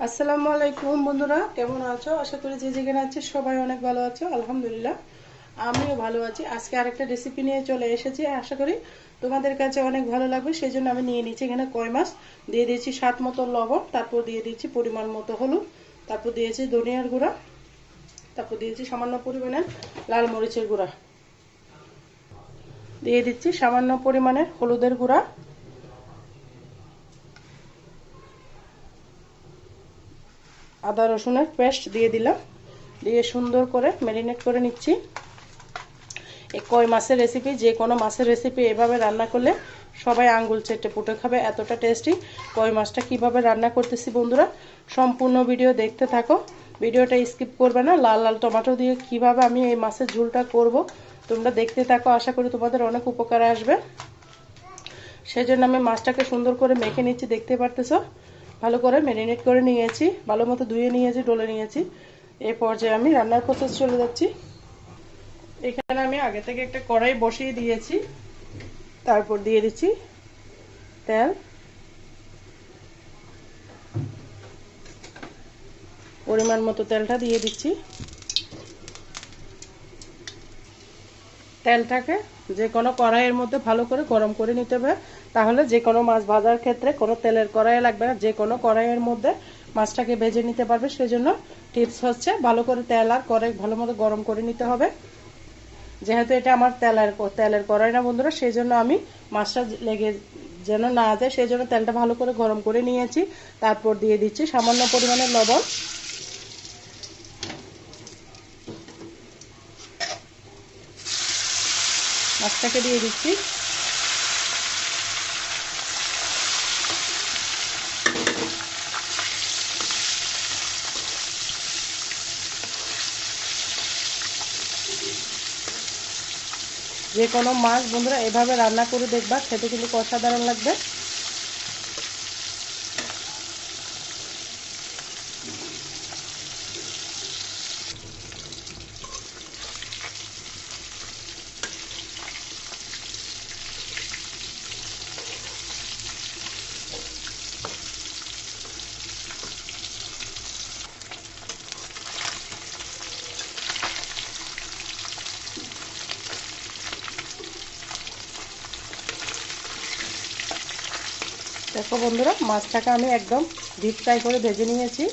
আসসালামু আলাইকুম বন্ধুরা, কেমন আছো? আশা করি যে যেখানে আছে সবাই অনেক ভালো আছো। আলহামদুলিল্লাহ আমিও ভালো আছি। আজকে আরেকটা রেসিপি নিয়ে চলে এসেছি, আশা করি তোমাদের কাছে অনেক ভালো লাগবে। সেই জন্য আমি নিয়ে নিচ্ছি এখানে কই মাছ, দিয়ে দিয়েছি স্বাদ মতো লবণ, তারপর দিয়ে দিয়েছি পরিমাণ মতো হলুদ, তারপর দিয়েছি ধনিয়ার গুঁড়া, তারপর দিয়েছি সামান্য পরিমাণের লাল মরিচের গুঁড়া, দিয়ে দিচ্ছি সামান্য পরিমাণের হলুদের গুঁড়া, আদা রসুনের পেস্ট দিয়ে দিলাম, দিয়ে সুন্দর করে ম্যারিনেট করে নিচ্ছি। এই কই মাছের রেসিপি, যে কোনো মাছের রেসিপি এভাবে রান্না করলে সবাই আঙ্গুল চেটে পুটে খাবে, এতটা টেস্টি। কই মাছটা কিভাবে রান্না করতেছি বন্ধুরা, সম্পূর্ণ ভিডিও দেখতে থাকো, ভিডিওটা স্কিপ করবে না। লাল লাল টমেটো দিয়ে কিভাবে আমি এই মাছের ঝোলটা করব তোমরা দেখতে থাকো, আশা করি তোমাদের অনেক উপকার আসবে। সেই জন্য আমি মাছটাকে সুন্দর করে মেখে নিচ্ছি, দেখতে পারতেছো। ভালো করে ম্যারিনেট করে নিয়েছি, ভালো মতো ধুয়ে নিয়েছি, ডলে নিয়েছি। এই পর্যায়ে আমি রান্নার প্রসেস চলে যাচ্ছি। এখানে আমি আগে থেকে একটা কড়াই বসিয়ে দিয়েছি, তারপর দিয়ে দিচ্ছি তেল, পরিমাণ মতো তেলটা দিয়ে দিচ্ছি। তেলটাকে যে কোনো কড়াইয়ের মধ্যে ভালো করে গরম করে নিতে হবে, তাহলে যে কোনো মাছ ভাজার ক্ষেত্রে কোনো তেলের কড়াই লাগবে না, যে কোনো কড়াইয়ের মধ্যে মাছটাকে ভেজে নিতে পারবে। সেজন্য টিপস হচ্ছে ভালো করে তেল আর কড়াই ভালো মতো গরম করে নিতে হবে। যেহেতু এটা আমার তেলের কড়াই না বন্ধুরা, সেই জন্য আমি মাছটা লেগে যেন না যায় সেই জন্য তেলটা ভালো করে গরম করে নিয়েছি। তারপর দিয়ে দিচ্ছি সামান্য পরিমাণে লবণ, মাছটাকে দিয়ে দিচ্ছি। যে কোনো মাছ বন্ধুরা এভাবে রান্না করে দেখবা, খেতে কিন্তু অসাধারণ লাগবে। দেখো বন্ধুরা, মাছটাকে আমি একদম ডিপ ফ্রাই করে ভেজে নিয়েছি।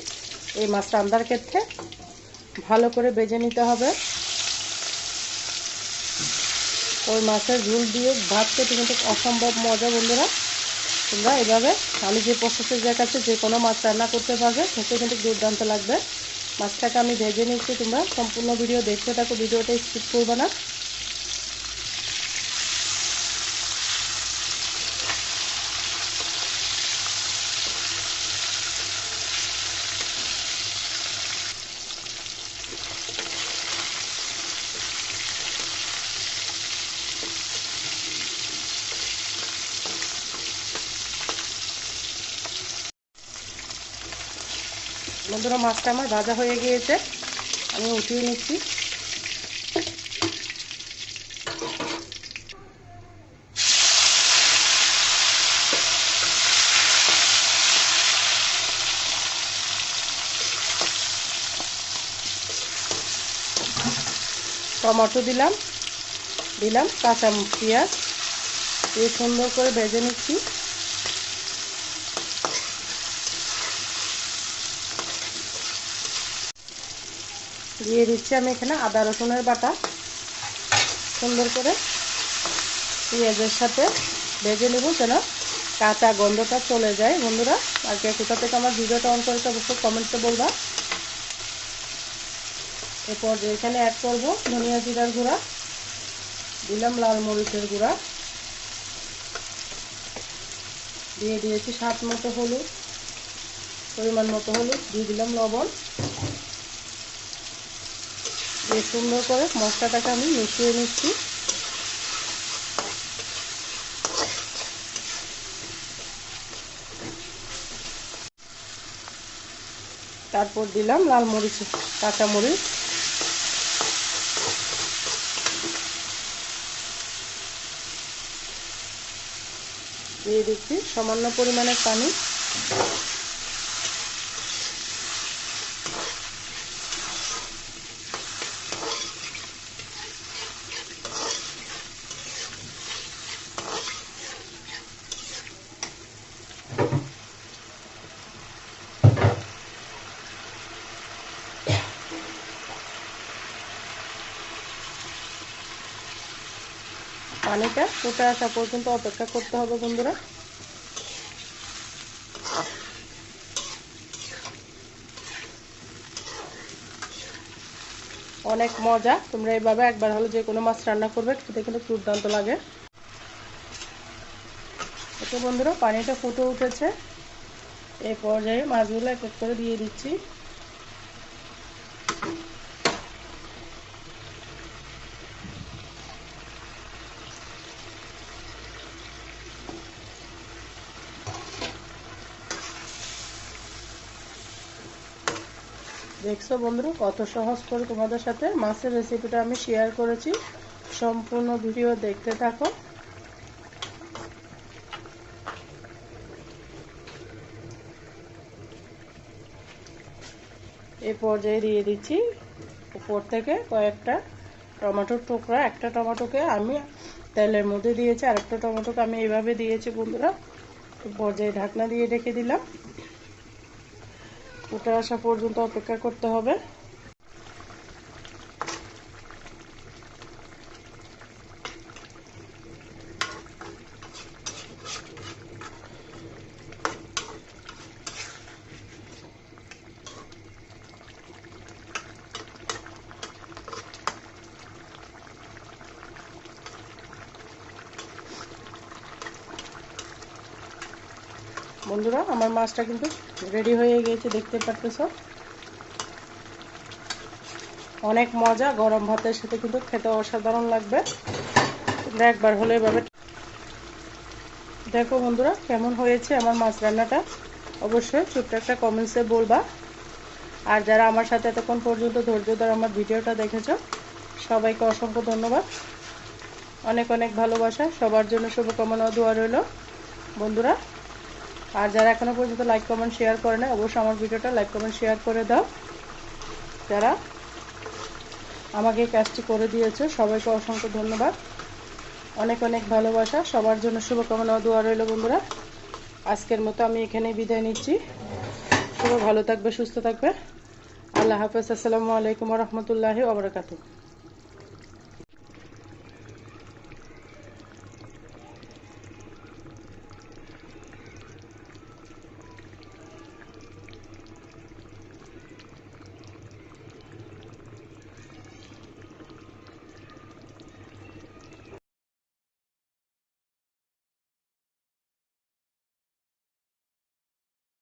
এই মাছ রান্নার ক্ষেত্রে ভালো করে ভেজে নিতে হবে। ওই মাছের ঝোল দিয়ে ভাত খেতে কিন্তু অসম্ভব মজা বন্ধুরা। তোমরা এভাবে আমি যে প্রসেসে দেখাচ্ছি যে কোনো মাছ রান্না করতে পারবে, খেতে কিন্তু দুর্দান্ত লাগবে। মাছটাকে আমি ভেজে নিচ্ছি, তোমরা সম্পূর্ণ ভিডিও দেখতে থাকো, ভিডিওটা স্কিপ করবে না। বন্ধুরা মাছটা আমার ভাজা হয়ে গিয়েছে, আমি উঠিয়ে নিচ্ছি। টমেটো দিলাম, দিলাম কাঁচা পেঁয়াজ, দিয়ে সুন্দর করে ভেজে নিচ্ছি। দিয়ে দিচ্ছি আমি এখানে আদা রসুনের বাটা, সুন্দর করে পেঁয়াজের সাথে ভেজে নেব যেন কাঁচা গন্ধটা চলে যায়। বন্ধুরা আর কে কোথা থেকে আমার ভিডিওটা অন করেছে অবশ্যই কমেন্টে বলবা। এরপর এখানে অ্যাড করব ধনিয়া জিরার গুঁড়া, দিলাম লাল মরিচের গুঁড়া, দিয়ে দিয়েছি স্বাদ মতো হলুদ, পরিমাণ মতো হলুদ, দিয়ে দিলাম লবণ, দিয়ে সুন্দর করে মশলাটাকে আমি মিশিয়ে নিচ্ছি। তারপর দিলাম লাল মরিচ, কাঁচা মরিচ, দিয়ে দিচ্ছি সামান্য পরিমাণে পানি, পানিটা ফুটে আসা পর্যন্ত অপেক্ষা করতে হবে বন্ধুরা। অনেক মজা, তোমরা এইভাবে একবার হলে যে কোনো মাছ রান্না করবে, খেতে কিন্তু দুর্দান্ত লাগে। ওকে বন্ধুরা, পানিটা ফুটে উঠেছে। এই পর্যায়ে মাছগুলো এক এক করে দিয়ে দিচ্ছি। দেখছো বন্ধুরা, কত সহজ করে তোমাদের সাথে মাছের রেসিপিটা আমি শেয়ার করেছি। সম্পূর্ণ ভিডিও দেখতে থাকো। এই পর্যায়ে দিয়ে দিচ্ছি উপর থেকে কয়েকটা টমেটোর টুকরা। একটা টমেটোকে আমি তেলের মধ্যে দিয়েছি, আরেকটা টমেটোকে আমি এইভাবে দিয়েছি বন্ধুরা। পর্যায়ে ঢাকনা দিয়ে রেখে দিলাম। ফুটে আসা পর্যন্ত অপেক্ষা করতে হবে। বন্ধুরা, আমার মাছটা কিন্তু রেডি হয়ে গিয়েছে, দেখতে পারতেছো। অনেক মজা, গরম ভাতের সাথে কিন্তু খেতে অসাধারণ লাগবে। তোমরা একবার হলে এভাবে দেখো বন্ধুরা কেমন হয়েছে আমার মাছ রান্নাটা, অবশ্যই ছোট্ট একটা কমেন্টসে বলবা। আর যারা আমার সাথে এতক্ষণ পর্যন্ত ধৈর্য ধরে আমার ভিডিওটা দেখেছো, সবাইকে অসংখ্য ধন্যবাদ। অনেক অনেক ভালোবাসা, সবার জন্য শুভকামনা ও দোয়া রইল বন্ধুরা। আর যারা এখনো পর্যন্ত লাইক কমেন্ট শেয়ার করে না, অবশ্যই আমার ভিডিওটা লাইক কমেন্ট শেয়ার করে দাও। যারা আমাকে কাজটি করে দিয়েছে সবাইকে অসংখ্য ধন্যবাদ। অনেক অনেক ভালোবাসা, সবার জন্য শুভকামনা ও দোয়া রইল বন্ধুরা। আজকের মতো আমি এখানেই বিদায় নিচ্ছি। সবাই ভালো থাকবে, সুস্থ থাকবে। আল্লাহ হাফেজ। আসসালামু আলাইকুম ওয়া রাহমাতুল্লাহি ওয়া বারাকাতুহু।